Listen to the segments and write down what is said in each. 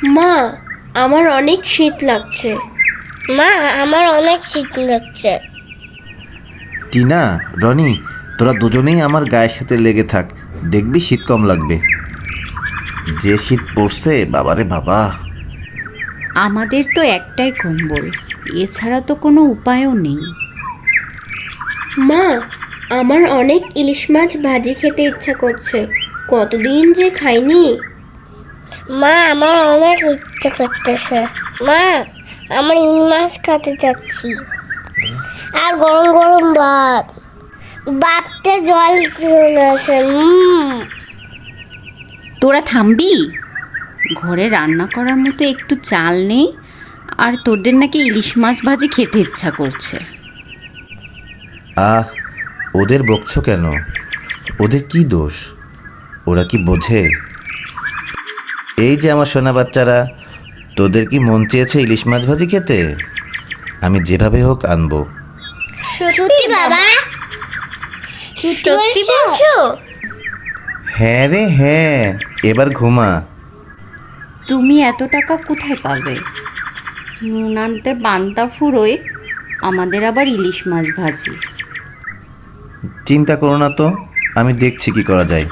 মা, আমার অনেক শীত লাগছে। মা, আমার অনেক শীত লাগছে। টিনা, রনি, তোরা দুজনেই আমার গায়ের সাথে লেগে থাক, দেখবি শীত কম লাগবে। যে শীত পড়ছে বাবারে বাবা। আমাদের তো একটাই কম্বল, এছাড়া তো কোনো উপায়ও নেই। মা, আমার অনেক ইলিশ মাছ ভাজি খেতে ইচ্ছা করছে, কতদিন যে খাইনি। মা, আমার অনেক ইচ্ছে করতেছে। মা, আমার ইলিশ মাছ খেতে যাচ্ছি। আর গরম গরম ভাত, ভাততে জল চলে আসে। তোরা থামবি? ঘরে রান্না করার মতো একটু চাল নেই, আর তোদের নাকি ইলিশ মাছ ভাজি খেতে ইচ্ছা করছে। আহ, ওদের বকছো কেন? ওদের কি দোষ? ওরা কি বোঝে? এই যে আমার সোনা বাচ্চারা, তোদের কি মন চেয়েছে ইলিশ মাছ ভাজি খেতে? আমি যেভাবে হোক আনবো। সত্যি বাবা? সত্যি বলছো? হ্যাঁ রে হ্যাঁ, এবার ঘুমা। তুমি এত টাকা কোথায় পাবে? নুন আনতে পান্তা ফুরোয়, আমাদের আবার ইলিশ মাছ ভাজি। চিন্তা করো না তো, আমি দেখছি কি করা যায়।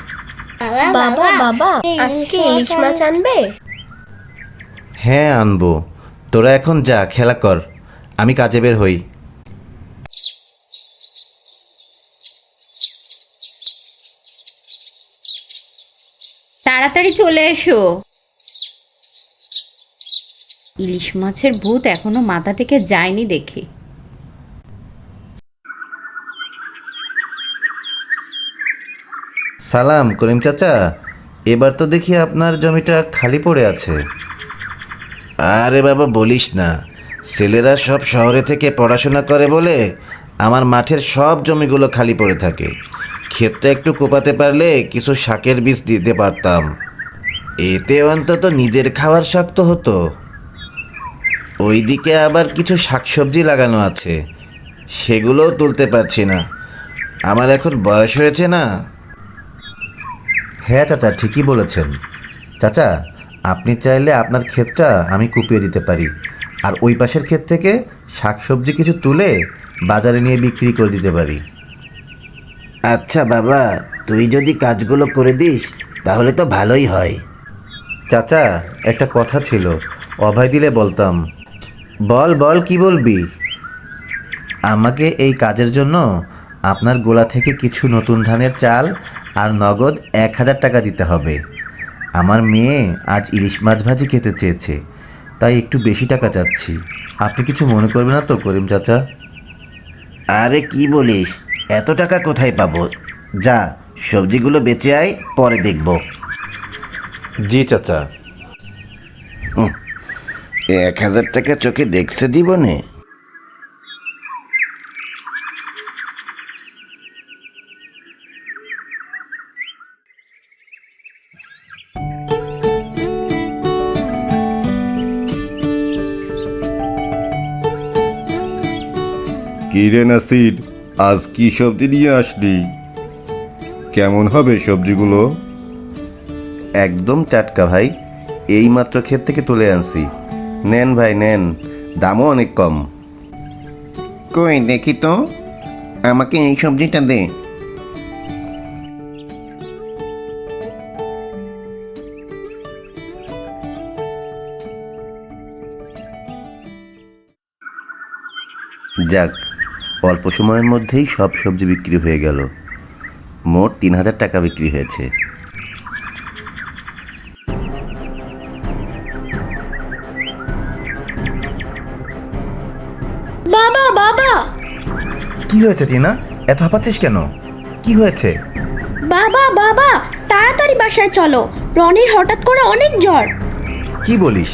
বাবা বাবা, আজকে ইলিশ মাছ আনবে? হ্যাঁ আনবো। তোরা এখন যা, খেলা কর, আমি কাজে বের হই। তাড়াতাড়ি চলে এসো। ইলিশ মাছের ভূত এখনো মাথা থেকে যায়নি দেখে। সালাম করিম চাচা, এবার তো দেখি আপনার জমিটা খালি পড়ে আছে। আরে বাবা বলিস না, ছেলেরা সব শহরে থেকে পড়াশোনা করে বলে আমার মাঠের সব জমিগুলো খালি পড়ে থাকে। ক্ষেতটা একটু কোপাতে পারলে কিছু শাকের বীজ দিতে পারতাম, এতে অন্তত নিজের খাওয়ার শক্ত হতো। ওইদিকে আবার কিছু শাকসবজি লাগানো আছে, সেগুলোও তুলতে পারছি না, আমার এখন বয়স হয়েছে না। হ্যাঁ চাচা, ঠিকই বলেছেন। চাচা, আপনি চাইলে আপনার ক্ষেতটা আমি কুপিয়ে দিতে পারি, আর ওই পাশের ক্ষেত থেকে শাকসবজি কিছু তুলে বাজারে নিয়ে বিক্রি করে দিতে পারি। আচ্ছা বাবা, তুই যদি কাজগুলো করে দিস তাহলে তো ভালোই হয়। চাচা, একটা কথা ছিল, অভয় দিলে বলতাম। বল বল, কি বলবি? আমাকে এই কাজের জন্য আপনার গোলা থেকে কিছু নতুন ধানের চাল আর নগদ 1000 টাকা দিতে হবে। আমার মেয়ে আজ ইলিশ মাছ ভাজি খেতে চেয়েছে, তাই একটু বেশি টাকা চাচ্ছি। আপনি কিছু মনে করবেন না তো করিম চাচা? আরে কি বলিস, এত টাকা কোথায় পাবো? যা, সবজিগুলো বেচে আয়, পরে দেখব। জি চাচা। 1000 টাকা চোখে দেখছে জীবনে? কি রে নাসির, আজ কি সবজি নিয়ে আসলি? কেমন হবে সবজিগুলো? একদম টাটকা ভাই, এইমাত্র ক্ষেত থেকে তুলে আনছি। নেন ভাই নেন, দামও অনেক কম। কই দেখি তো, আমাকে এই সবজিটা দে। যাক, অল্প সময়ের মধ্যেই সব সবজি বিক্রি হয়ে গেল। মোট 3000 টাকা বিক্রি হয়েছে। বাবা বাবা কি হয়েছে টিনা, এত হাঁপাচ্ছিস কেন? কি হয়েছে? বাবা বাবা, তাড়াতাড়ি বাসায় চলো, রনির হঠাৎ করে অনেক জ্বর। কি বলিস?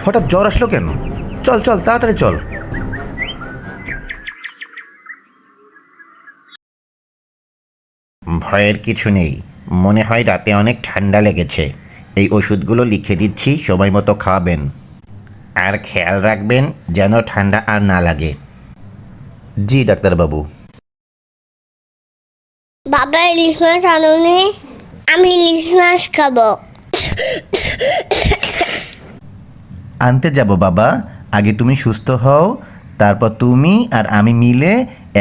হঠাৎ জ্বর আসলো কেন? চল চল তাড়াতাড়ি চল। ভয়ের কিছু নেই, মনে হয় রাতে অনেক ঠান্ডা লেগেছে। এই ওষুধগুলো লিখে দিচ্ছি, সময় মতো খাওয়াবেন। আর খেয়াল রাখবেন যেন ঠান্ডা আর না লাগে। জি ডাক্তারবাবু। বাবা, ইলিশ মাছ আনোনি? আমি ইলিশ মাছ খাবো। আনতে যাব বাবা, আগে তুমি সুস্থ হও, তারপর তুমি আর আমি মিলে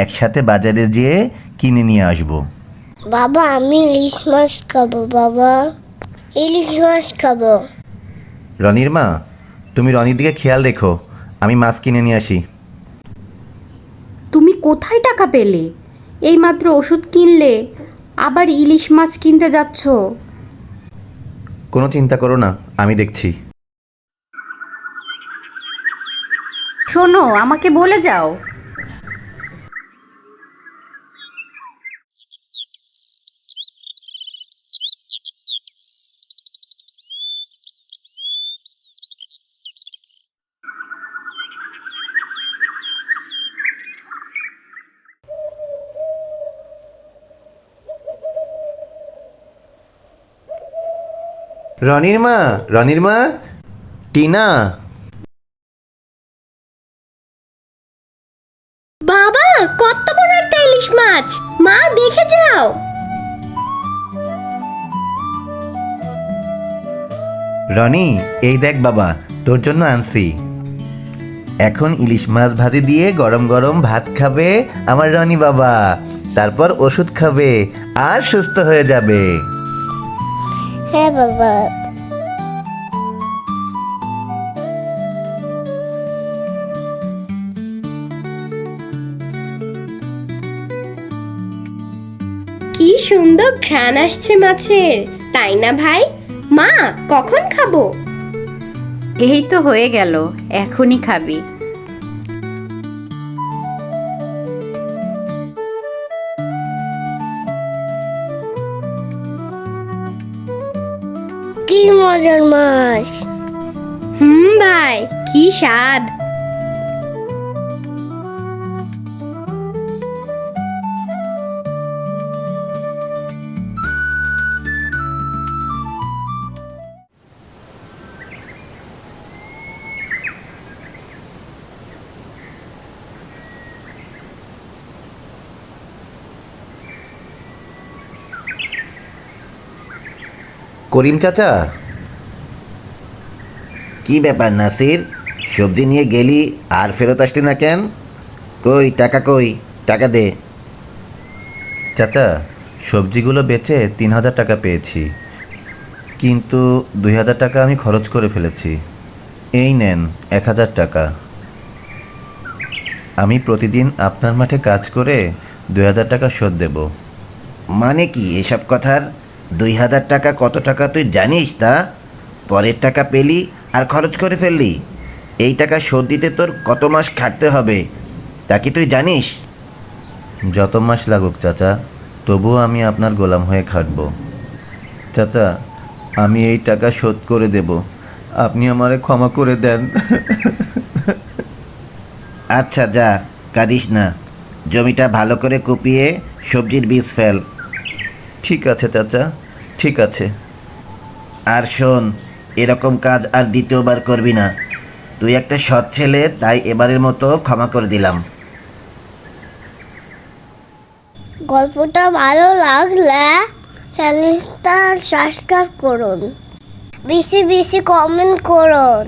একসাথে বাজারে যেয়ে কিনে নিয়ে আসবো। বাবা আমি ইলিশ মাছ খাবো, বাবা ইলিশ মাছ খাবো। রনির মা, তুমি রনির দিকে খেয়াল রেখো, আমি মাছ কিনে নিয়ে আসি। তুমি কোথায় টাকা পেলে? এইমাত্র ওষুধ কিনলে, আবার ইলিশ মাছ কিনতে যাচ্ছ? কোনো চিন্তা করো না, আমি দেখছি। শোনো, আমাকে বলে যাও। রনির মা, টিনা। বাবা, কত বড় একটা ইলিশ মাছ! মা, দেখে যাও। রনি, এই দেখ বাবা, তোর জন্য আনছি। এখন ইলিশ মাছ ভাজি দিয়ে গরম গরম ভাত খাবে আমার রনি বাবা, তারপর ওষুধ খাবে আর সুস্থ হয়ে যাবে। হ্যাঁ বাবা। কি সুন্দর ঘ্রাণ আসছে মাছের, তাই না ভাই? মা, কখন খাবো? এই তো হয়ে গেল, এখনই খাবি। কি মজার মাছ! ভাই, কি স্বাদ! করিম চাচা। কি ব্যাপার নাসির, সবজি নিয়ে গেলি আর ফেরত আসলি না কেন? কই টাকা, কই টাকা দে। চাচা, সবজিগুলো বেচে 3,000 টাকা পেয়েছি, কিন্তু 2,000 টাকা আমি খরচ করে ফেলেছি। এই নেন 1,000 টাকা। আমি প্রতিদিন আপনার মাঠে কাজ করে 2,000 টাকা শোধ দেব। মানে কি এসব কথার? 2,000 টাকা কত টাকা তুই জানিস তা? পরের টাকা পেলি আর খরচ করে ফেললি। এই টাকা শোধ দিতে তোর কত মাস খাটতে হবে তা কি তুই জানিস? যত মাস লাগুক চাচা, তবুও আমি আপনার গোলাম হয়ে খাটব। চাচা, আমি এই টাকা শোধ করে দেব, আপনি আমারে ক্ষমা করে দেন। আচ্ছা যা, কাঁদিস না, জমিটা ভালো করে কুপিয়ে সবজির বীজ ফেল। ঠিক আছে চাচা, ঠিক আছে। আর শোন, এরকম কাজ আর দ্বিতীয়বার করবি না। তুই একটা সৎ ছেলে, তাই এবারের মতো ক্ষমা করে দিলাম। গল্পটা ভালো লাগলে চ্যানেলটা সাবস্ক্রাইব করুন, বেশি বেশি কমেন্ট করুন।